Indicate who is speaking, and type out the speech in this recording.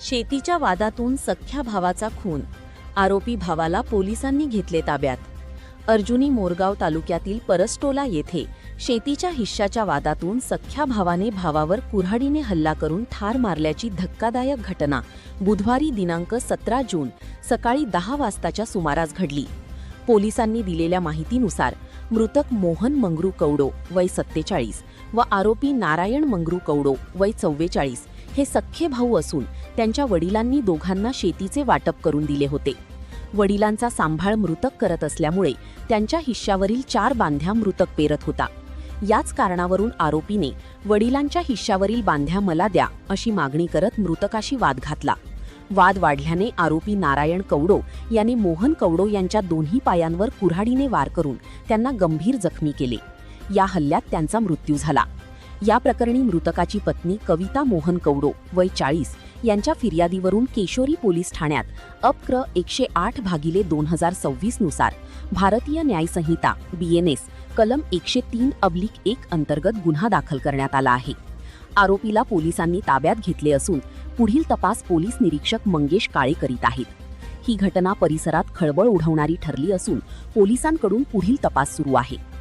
Speaker 1: शेतीच्या वादातून सख्ख्या भावाचा खून, आरोपी भावाला पोलिसांनी घेतले ताब्यात। अर्जुनी मोरगाव तालुक्यातील परसटोला येथे शेतीच्या हिश्श्याच्या वादातून सख्ख्या भावाने भावावर कुऱ्हाडीने हल्ला करून ठार मारल्याची धक्कादायक घटना बुधवारी दिनांक 17 जून सकाळी 10 वाजताच्या सुमारास घडली। पोलिसांनी दिलेल्या माहितीनुसार मृतक मोहन मंगरू कवडो वय 47 व आरोपी नारायण मंगरू कवडो वय 44 हे सख्खे भाऊ असून त्यांच्या वडिलांनी दोघांना शेतीचे वाटप करून दिले होते। वडिलांचा सांभाळ मृतक करत असल्यामुळे त्यांच्या हिश्श्यावरील 4 बांध्या मृतक पेरत होता। याच कारणावरून आरोपीने वडिलांच्या हिश्श्यावरील बांध्या मला द्या अशी मागणी करत मृतकाशी वाद घातला। वाद वाढल्याने आरोपी नारायण कवडो यांनी मोहन कवडो यांच्या दोन्ही पायांवर कुऱ्हाडीने वार करून त्यांना गंभीर जखमी केले। या हल्ल्यात त्यांचा मृत्यू झाला। या प्रकरणी मृतकाची पत्नी कविता मोहन कवडो वय 40 यांच्या फिर्यादीवरून केशोरी पोलीस ठाण्यात अपक्र 108/2026 नुसार भारतीय न्याय संहिता BNS कलम 103/1 अंतर्गत गुन्हा दाखल करण्यात आला आहे। आरोपीला पोलिसांनी ताब्यात घेतले असून पुढील तपास पोलीस निरीक्षक मंगेश काळे करीत आहेत। ही घटना परिसरात खळबळ उडवणारी ठरली असून पोलिसांकडून पुढील तपास सुरू आहे।